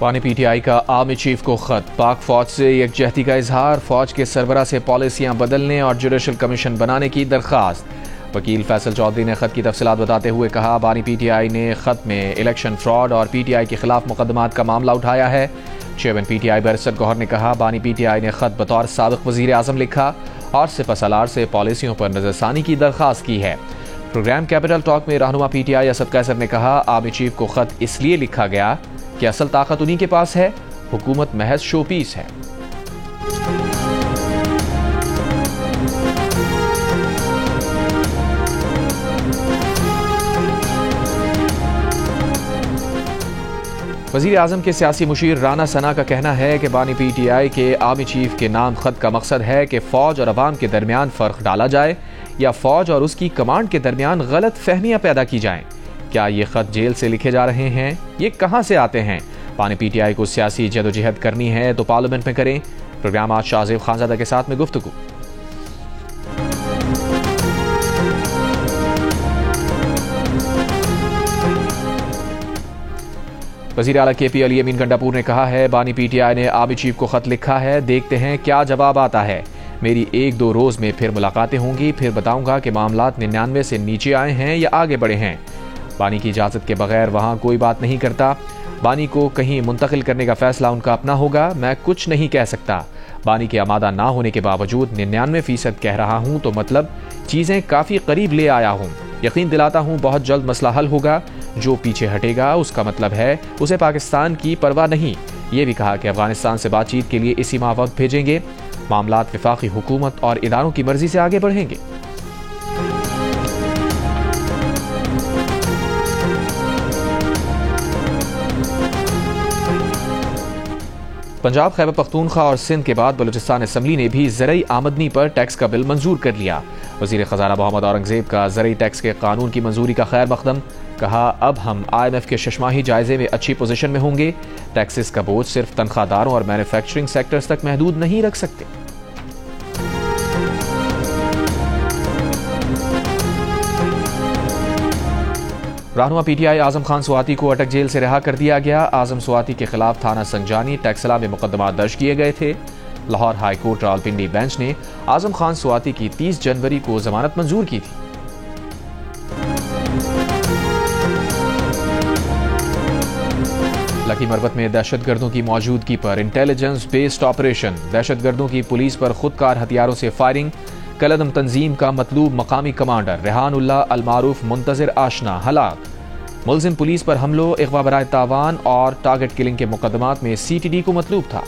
بانی P T I کا army chief کو خط، پاک فوج سے یکجہتی کا اظہار، فوج کے سربراہ سے پالیسیاں بدلنے اور جوڈیشل کمیشن بنانے کی درخواست۔ وکیل فیصل چودھری نے خط کی تفصیلات بتاتے ہوئے کہا، بانی پی ٹی آئی نے خط میں الیکشن فراڈ اور پی ٹی آئی کے خلاف مقدمات کا معاملہ اٹھایا ہے۔ Chairman PTI barrister Gohar نے کہا، بانی پی ٹی آئی نے خط بطور سابق وزیر اعظم لکھا اور سپہ سالار سے پالیسیوں پر نظر ثانی کی درخواست کی ہے۔ پروگرام کیپٹل ٹاک میں رہنما پی ٹی آئی اسد قیصر نے کہا، آرمی چیف کو خط اس لیے لکھا گیا کہ اصل طاقت انہی کے پاس ہے، حکومت محض شو پیس ہے۔ وزیر اعظم کے سیاسی مشیر رانا ثنا کا کہنا ہے کہ بانی پی ٹی آئی کے آرمی چیف کے نام خط کا مقصد ہے کہ فوج اور عوام کے درمیان فرق ڈالا جائے یا فوج اور اس کی کمانڈ کے درمیان غلط فہمیاں پیدا کی جائیں۔ کیا یہ خط جیل سے لکھے جا رہے ہیں؟ یہ کہاں سے آتے ہیں؟ بانی پی ٹی آئی کو سیاسی جدوجہد کرنی ہے تو پارلیمنٹ میں کریں۔ پروگرام آج شاہ زیب خانزادہ کے ساتھ میں گفتگو۔ وزیر اعلیٰ کے پی علی امین گنڈاپور نے کہا ہے، بانی پی ٹی آئی نے آرمی چیف کو خط لکھا ہے، دیکھتے ہیں کیا جواب آتا ہے۔ میری 1-2 روز میں پھر ملاقاتیں ہوں گی، پھر بتاؤں گا کہ معاملات 99 سے نیچے آئے ہیں یا آگے بڑھے ہیں۔ بانی کی اجازت کے بغیر وہاں کوئی بات نہیں کرتا۔ بانی کو کہیں منتقل کرنے کا فیصلہ ان کا اپنا ہوگا، میں کچھ نہیں کہہ سکتا۔ بانی کے آمادہ نہ ہونے کے باوجود 99% کہہ رہا ہوں تو مطلب چیزیں کافی قریب لے آیا ہوں۔ یقین دلاتا ہوں بہت جلد مسئلہ حل ہوگا۔ جو پیچھے ہٹے گا اس کا مطلب ہے اسے پاکستان کی پرواہ نہیں۔ یہ بھی کہا کہ افغانستان سے بات چیت کے لیے اسی ماہ وقت بھیجیں گے۔ معاملات وفاقی حکومت اور اداروں کی مرضی سے آگے بڑھیں گے۔ پنجاب، خیبر پختونخوا اور سندھ کے بعد بلوچستان اسمبلی نے بھی زرعی آمدنی پر ٹیکس کا بل منظور کر لیا۔ وزیر خزانہ محمد اورنگزیب کا زرعی ٹیکس کے قانون کی منظوری کا خیر مقدم۔ کہا، اب ہم IMF کے 6 ماہی جائزے میں اچھی پوزیشن میں ہوں گے۔ ٹیکسز کا بوجھ صرف تنخواہ داروں اور مینوفیکچرنگ سیکٹرز تک محدود نہیں رکھ سکتے۔ رہنما P T I Azam Khan Swati کو اٹک جیل سے رہا کر دیا گیا۔ اعظم سواتی کے خلاف تھانہ سنجانی، ٹیکسلا میں مقدمات درج کیے گئے تھے۔ Lahore high court Rawalpindi bench نے اعظم خان سواتی کی 30 جنوری کو ضمانت منظور کی تھی۔ لکی مروت میں دہشت گردوں کی موجودگی پر انٹیلیجنس بیسڈ آپریشن، دہشت گردوں کی پولیس پر خودکار ہتھیاروں سے فائرنگ، کالعدم تنظیم کا مطلوب مقامی کمانڈر ریحان اللہ المعروف منتظر آشنا ہلاک۔ ملزم پولیس پر حملوں، اغوا برائے تاوان اور ٹارگٹ کلنگ کے مقدمات میں CTD کو مطلوب تھا۔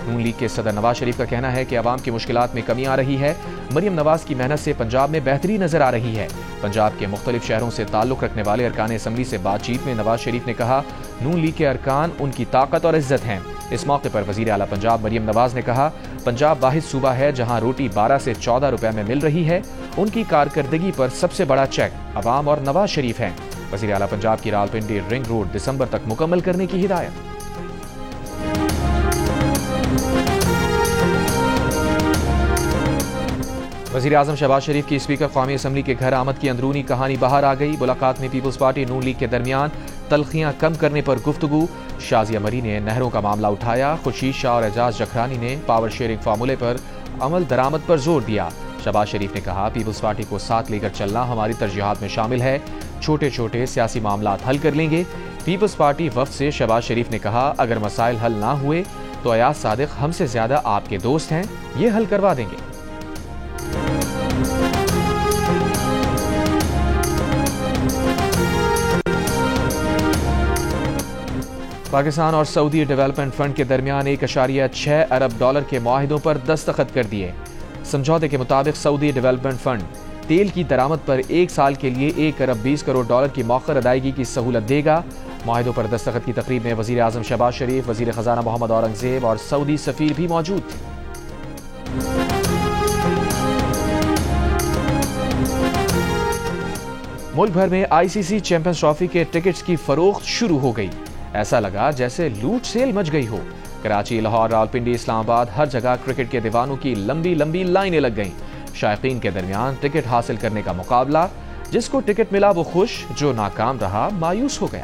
نون لیگ کے صدر نواز شریف کا کہنا ہے کہ عوام کی مشکلات میں کمی آ رہی ہے۔ مریم نواز کی محنت سے پنجاب میں بہتری نظر آ رہی ہے۔ پنجاب کے مختلف شہروں سے تعلق رکھنے والے ارکان اسمبلی سے بات چیت میں نواز شریف نے کہا، نون لیگ کے ارکان ان کی طاقت اور عزت ہیں۔ اس موقع پر وزیر اعلیٰ پنجاب مریم نواز نے کہا، پنجاب واحد صوبہ ہے جہاں روٹی 12 سے 14 روپے میں مل رہی ہے۔ ان کی کارکردگی پر سب سے بڑا چیک عوام اور نواز شریف ہیں۔ وزیر اعلیٰ پنجاب کی راولپنڈی رنگ روڈ دسمبر تک مکمل کرنے کی ہدایت۔ وزیر اعظم شہباز شریف کی اسپیکر قومی اسمبلی کے گھر آمد کی اندرونی کہانی باہر آ گئی۔ ملاقات میں پیپلز پارٹی نون لیگ کے درمیان تلخیاں کم کرنے پر گفتگو۔ شازیہ مری نے نہروں کا معاملہ اٹھایا۔ خورشید شاہ اور اعجاز جکھرانی نے پاور شیئرنگ فارمولے پر عمل درآمد پر زور دیا۔ شہباز شریف نے کہا، پیپلز پارٹی کو ساتھ لے کر چلنا ہماری ترجیحات میں شامل ہے۔ چھوٹے چھوٹے سیاسی معاملات حل کر لیں گے۔ پیپلز پارٹی وفد سے شہباز شریف نے کہا، اگر مسائل حل نہ ہوئے تو ایاز صادق ہم سے زیادہ آپ کے دوست ہیں، یہ حل کروا دیں گے۔ پاکستان اور سعودی ڈیولپمنٹ فنڈ کے درمیان 1.6 ارب ڈالر کے معاہدوں پر دستخط کر دیے۔ سمجھوتے کے مطابق سعودی ڈیولپمنٹ فنڈ تیل کی درآمد پر 1 سال کے لیے 1 ارب 20 کروڑ ڈالر کی مؤخر ادائیگی کی سہولت دے گا۔ معاہدوں پر دستخط کی تقریب میں وزیر اعظم شہباز شریف، وزیر خزانہ محمد اورنگزیب اور سعودی سفیر بھی موجود تھے۔ ملک بھر میں ICC چیمپئنز ٹرافی کے ٹکٹس کی فروخت شروع ہو گئی۔ ایسا لگا جیسے لوٹ سیل مچ گئی ہو۔ کراچی، لاہور، راولپنڈی، اسلام آباد، ہر جگہ کرکٹ کے دیوانوں کی لمبی لمبی لائنیں لگ گئیں۔ شائقین کے درمیان ٹکٹ حاصل کرنے کا مقابلہ۔ جس کو ٹکٹ ملا وہ خوش، جو ناکام رہا مایوس ہو گیا۔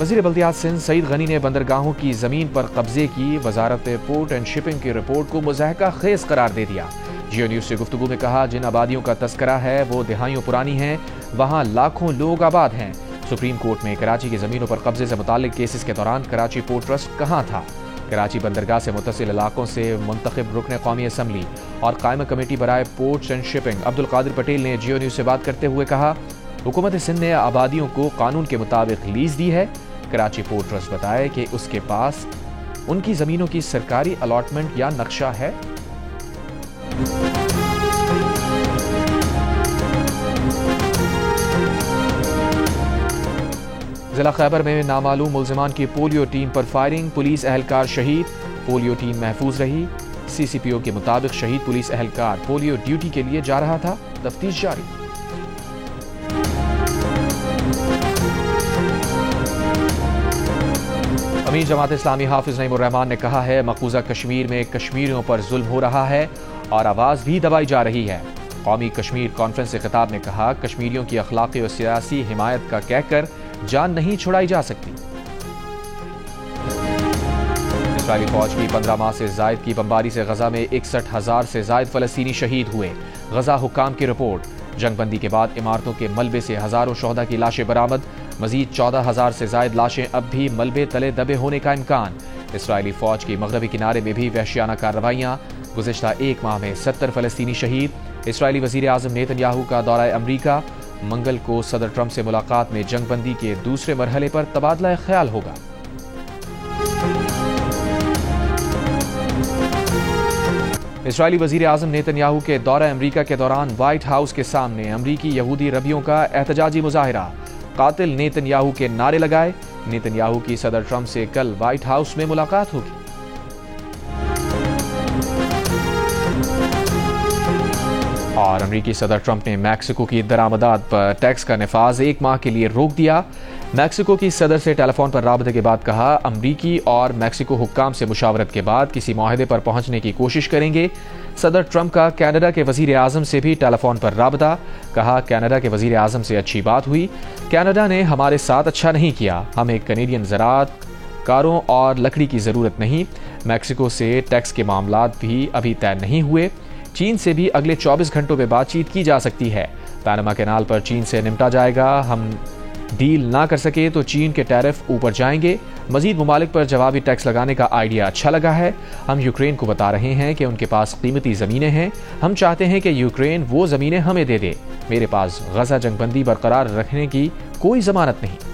وزیر بلدیات سندھ سعید غنی نے بندرگاہوں کی زمین پر قبضے کی وزارت پورٹ اینڈ شپنگ کی رپورٹ کو مضحکہ خیز قرار دے دیا۔ جیو نیوز سے گفتگو میں کہا جن آبادیوں کا تذکرہ ہے وہ دہائیوں پرانی ہیں، وہاں لاکھوں لوگ آباد ہیں۔ سپریم کورٹ میں کراچی کی زمینوں پر قبضے سے متعلق کیسز کے دوران کراچی پورٹ ٹرسٹ کہاں تھا؟ کراچی بندرگاہ سے متصل علاقوں سے منتخب رکن قومی اسمبلی اور قائمہ کمیٹی برائے ports and shipping Abdul Qadir Patel نے جیو نیوز سے بات کرتے ہوئے کہا حکومت سندھ نے آبادیوں کو قانون کے مطابق لیز دی ہے۔ کراچی پورٹ ٹرسٹ بتائے کہ اس کے پاس ان کی زمینوں کی سرکاری الاٹمنٹ یا نقشہ ہے۔ ضلع خیبر میں نامعلوم ملزمان کی پولیو ٹیم پر فائرنگ، پولیس اہلکار شہید، پولیو ٹیم محفوظ رہی۔ سی سی پی او کے مطابق شہید پولیس اہلکار پولیو ڈیوٹی کے لیے جا رہا تھا، تفتیش جاری۔ امین جماعت اسلامی حافظ نعیم الرحمان نے کہا ہے مقبوضہ کشمیر میں کشمیریوں پر ظلم ہو رہا ہے اور آواز بھی دبائی جا رہی ہے۔ قومی کشمیر کانفرنس سے خطاب میں کہا کشمیریوں کی اخلاقی اور سیاسی حمایت کا کہہ کر جان نہیں چھڑائی جا سکتی۔ اسرائیلی فوج کی 15 ماہ سے زائد کی بمباری سے غزہ میں 61,000 سے زائد فلسطینی شہید ہوئے۔ غزہ حکام کی رپورٹ، جنگ بندی کے بعد عمارتوں کے ملبے سے ہزاروں شہداء کی لاشیں برآمد، مزید 14,000 سے زائد لاشیں اب بھی ملبے تلے دبے ہونے کا امکان۔ اسرائیلی فوج کی مغربی کنارے میں بھی وحشیانہ کارروائیاں، گزشتہ ایک ماہ میں 70 فلسطینی شہید۔ اسرائیلی وزیر اعظم نیتن یاہو کا دورہ امریکہ، منگل کو صدر ٹرمپ سے ملاقات میں جنگ بندی کے دوسرے مرحلے پر تبادلہ خیال ہوگا۔ اسرائیلی وزیر اعظم نیتن یاہو کے دورہ امریکہ کے دوران وائٹ ہاؤس کے سامنے امریکی یہودی ربیوں کا احتجاجی مظاہرہ، قاتل نیتن یاہو کے نعرے لگائے۔ نیتن یاہو کی صدر ٹرمپ سے کل وائٹ ہاؤس میں ملاقات ہوگی۔ اور امریکی صدر ٹرمپ نے میکسیکو کی درآمدات پر ٹیکس کا نفاذ ایک ماہ کے لیے روک دیا۔ میکسیکو کی صدر سے ٹیلی فون پر رابطے کے بعد کہا امریکی اور میکسیکو حکام سے مشاورت کے بعد کسی معاہدے پر پہنچنے کی کوشش کریں گے۔ صدر ٹرمپ کا کینیڈا کے وزیر اعظم سے بھی ٹیلی فون پر رابطہ، کہا کینیڈا کے وزیر اعظم سے اچھی بات ہوئی، کینیڈا نے ہمارے ساتھ اچھا نہیں کیا، ہمیں کینیڈین زراعت کاروں اور لکڑی کی ضرورت نہیں۔ میکسیکو سے ٹیکس کے معاملات بھی ابھی طے نہیں ہوئے، چین سے بھی اگلے 24 گھنٹوں میں بات چیت کی جا سکتی ہے۔ پاناما کینال پر چین سے نمٹا جائے گا، ہم ڈیل نہ کر سکے تو چین کے ٹیرف اوپر جائیں گے۔ مزید ممالک پر جوابی ٹیکس لگانے کا آئیڈیا اچھا لگا ہے، ہم یوکرین کو بتا رہے ہیں کہ ان کے پاس قیمتی زمینیں ہیں، ہم چاہتے ہیں کہ یوکرین وہ زمینیں ہمیں دے دے، میرے پاس غزہ جنگ بندی برقرار رکھنے کی کوئی ضمانت نہیں۔